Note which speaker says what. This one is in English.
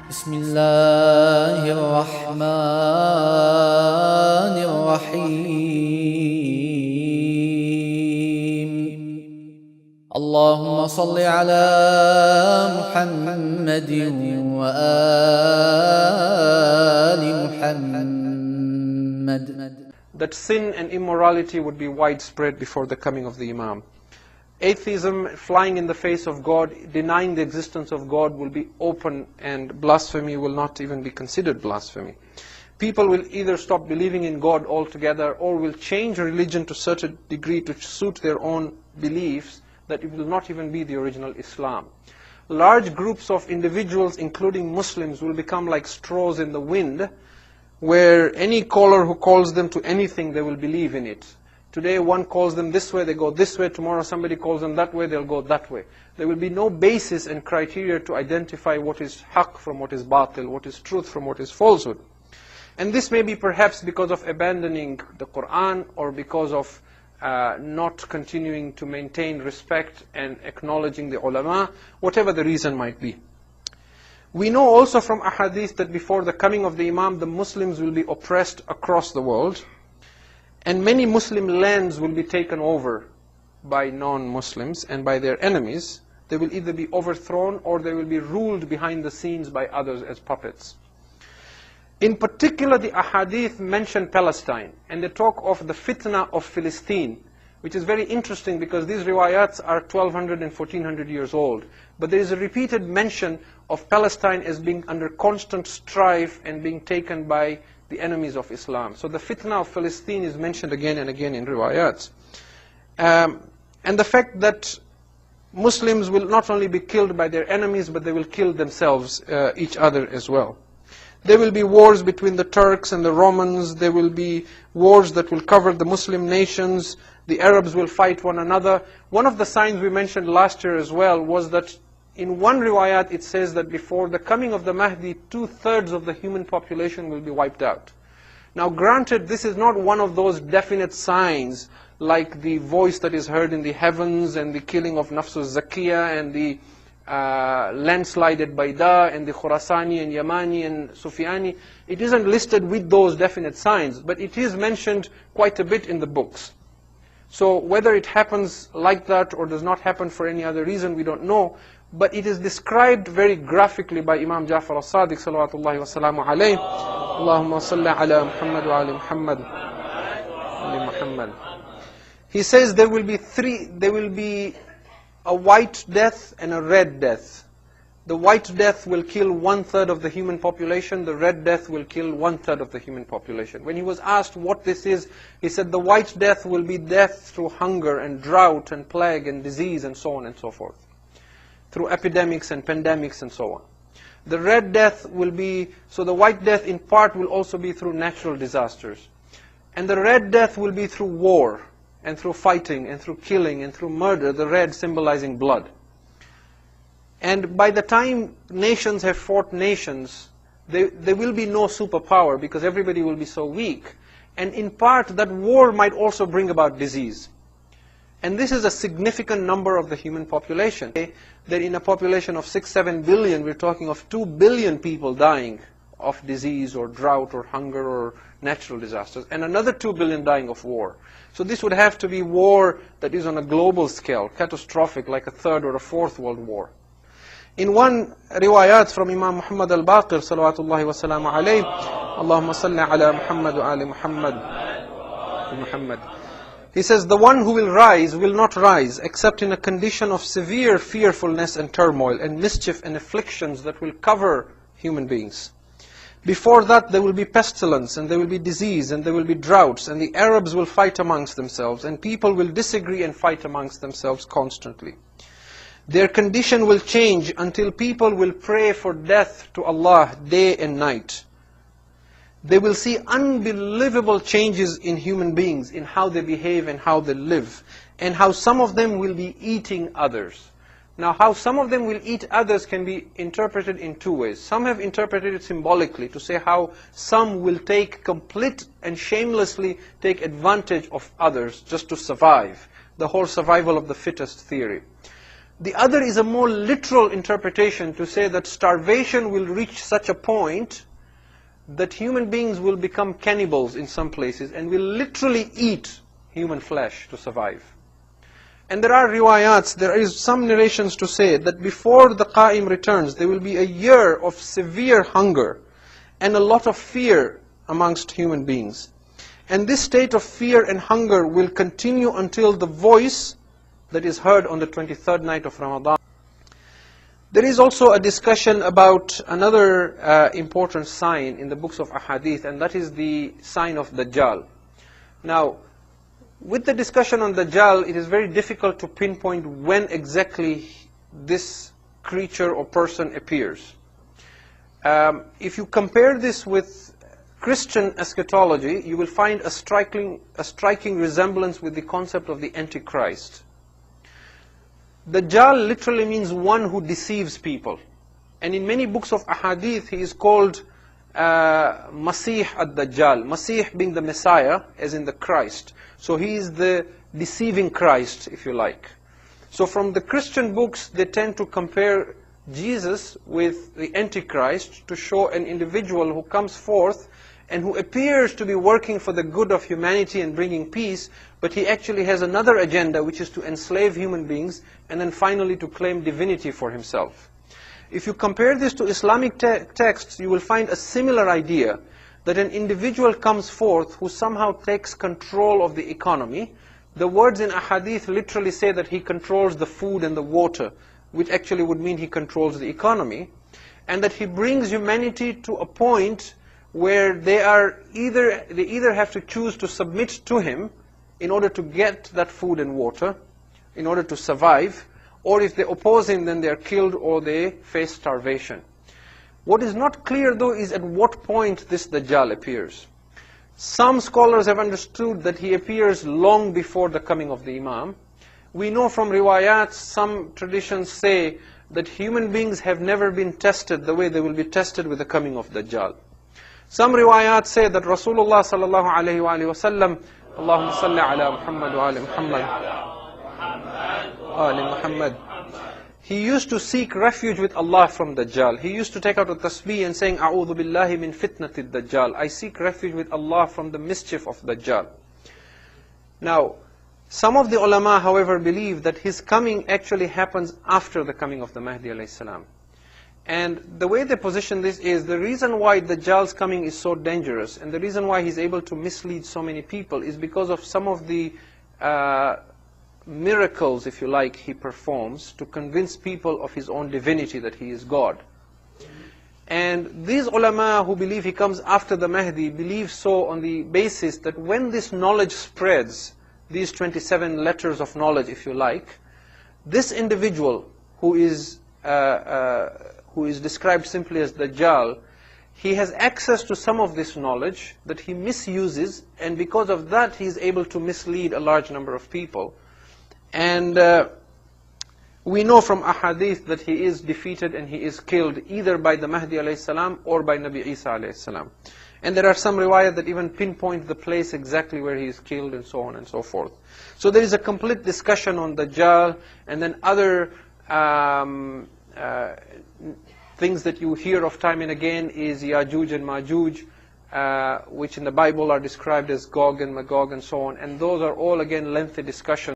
Speaker 1: بسم الله الرحمن الرحيم اللهم صل على محمد وآل محمد.
Speaker 2: That sin and immorality would be widespread before the coming of the Imam. Atheism, flying in the face of God, denying the existence of God, will be open, and blasphemy will not even be considered blasphemy. People will either stop believing in God altogether or will change religion to such a degree to suit their own beliefs that it will not even be the original Islam. Large groups of individuals, including Muslims, will become like straws in the wind, where any caller who calls them to anything, they will believe in it. Today one calls them this way, they go this way. Tomorrow somebody calls them that way, they'll go that way. There will be no basis and criteria to identify what is haqq from what is batil, what is truth from what is falsehood. And this may be perhaps because of abandoning the Quran, or because of not continuing to maintain respect and acknowledging the ulama, whatever the reason might be. We know also from ahadith that before the coming of the Imam, the Muslims will be oppressed across the world, and many Muslim lands will be taken over by non-Muslims and by their enemies. They will either be overthrown or they will be ruled behind the scenes by others as puppets. In particular, the ahadith mention Palestine, and they talk of the fitna of Philistine, which is very interesting because these riwayats are 1200 and 1400 years old. But there is a repeated mention of Palestine as being under constant strife and being taken by the enemies of Islam. So the fitna of Philistine is mentioned again and again in riwayats. And the fact that Muslims will not only be killed by their enemies, but they will kill themselves, each other as well. There will be wars between the Turks and the Romans. There will be wars that will cover the Muslim nations. The Arabs will fight one another. One of the signs we mentioned last year as well was that in one riwayat it says that before the coming of the Mahdi, 2/3 of the human population will be wiped out. Now granted, this is not one of those definite signs like the voice that is heard in the heavens and the killing of Nafsul Zakiyah and the landslide at Baida and the Khurasani and Yamani and Sufyani. It isn't listed with those definite signs, but it is mentioned quite a bit in the books. So whether it happens like that or does not happen for any other reason, we don't know. But it is described very graphically by Imam Jaffer al-Sadiq salawatullahi wa salamu alayhi. Allahumma salli ala Muhammad wa ali Muhammad. Ali Muhammad. He says there will be a white death and a red death. The white death will kill 1/3 of the human population. The red death will kill 1/3 of the human population. When he was asked what this is, he said the white death will be death through hunger and drought and plague and disease and so on and so forth, through epidemics and pandemics and so on. The red death will be, so the white death in part will also be through natural disasters. And the red death will be through war and through fighting and through killing and through murder, the red symbolizing blood. And by the time nations have fought nations, there will be no superpower because everybody will be so weak. And in part, that war might also bring about disease. And this is a significant number of the human population. That in a population of 6-7 billion, we're talking of 2 billion people dying of disease or drought or hunger or natural disasters, and another 2 billion dying of war. So this would have to be war that is on a global scale, catastrophic, like a 3rd or a 4th world war. In one riwayat from Imam Muhammad al-Baqir, salawatullahi wa salamu alayhi, Allahumma salli ala Muhammad wa ali Muhammad. Muhammad. He says, the one who will rise will not rise except in a condition of severe fearfulness and turmoil and mischief and afflictions that will cover human beings. Before that there will be pestilence and there will be disease and there will be droughts, and the Arabs will fight amongst themselves and people will disagree and fight amongst themselves constantly. Their condition will change until people will pray for death to Allah day and night. They will see unbelievable changes in human beings, in how they behave and how they live, and how some of them will be eating others. Now, how some of them will eat others can be interpreted in two ways. Some have interpreted it symbolically, to say how some will take complete and shamelessly take advantage of others just to survive, the whole survival of the fittest theory. The other is a more literal interpretation to say that starvation will reach such a point that human beings will become cannibals in some places and will literally eat human flesh to survive. And there are riwayats, there is some narrations to say that before the Qa'im returns, there will be a year of severe hunger and a lot of fear amongst human beings. And this state of fear and hunger will continue until the voice that is heard on the 23rd night of Ramadan. There is also a discussion about another important sign in the books of Ahadith, and that is the sign of Dajjal. Now, with the discussion on Dajjal, it is very difficult to pinpoint when exactly this creature or person appears. If you compare this with Christian eschatology, you will find a striking resemblance with the concept of the Antichrist. Dajjal literally means one who deceives people. And in many books of Ahadith, he is called Masih ad-Dajjal. Masih being the Messiah, as in the Christ. So he is the deceiving Christ, if you like. So from the Christian books, they tend to compare Jesus with the Antichrist to show an individual who comes forth and who appears to be working for the good of humanity and bringing peace, but he actually has another agenda, which is to enslave human beings and then finally to claim divinity for himself. If you compare this to Islamic texts, you will find a similar idea, that an individual comes forth who somehow takes control of the economy. The words in Ahadith literally say that he controls the food and the water, which actually would mean he controls the economy, and that he brings humanity to a point where they either have to choose to submit to him in order to get that food and water, in order to survive, or if they oppose him, then they are killed or they face starvation. What is not clear though is at what point this Dajjal appears. Some scholars have understood that he appears long before the coming of the Imam. We know from riwayat, some traditions say that human beings have never been tested the way they will be tested with the coming of Dajjal. Some riwayat say that Rasulullah sallallahu alayhi wa sallam, Allahumma salli ala Muhammad wa ala Muhammad, he used to seek refuge with Allah from Dajjal. He used to take out a tasbih and saying, A'udhu billahi min fitnati Dajjal. I seek refuge with Allah from the mischief of Dajjal. Now, some of the ulama, however, believe that his coming actually happens after the coming of the Mahdi alayhi salam. And the way they position this is, the reason why Dajjal's coming is so dangerous, and the reason why he's able to mislead so many people, is because of some of the miracles, if you like, he performs to convince people of his own divinity, that he is God. And these ulama who believe he comes after the Mahdi, believe so on the basis that when this knowledge spreads, these 27 letters of knowledge, if you like, this individual who is described simply as Dajjal, he has access to some of this knowledge that he misuses, and because of that he is able to mislead a large number of people. And we know from Ahadith that he is defeated and he is killed either by the Mahdi alayhi salam or by Nabi Isa alayhi salam. And there are some riwayat that even pinpoint the place exactly where he is killed and so on and so forth. So there is a complete discussion on Dajjal, and then other things that you hear of time and again is Yajuj and Majuj, which in the Bible are described as Gog and Magog and so on. And those are all again lengthy discussions.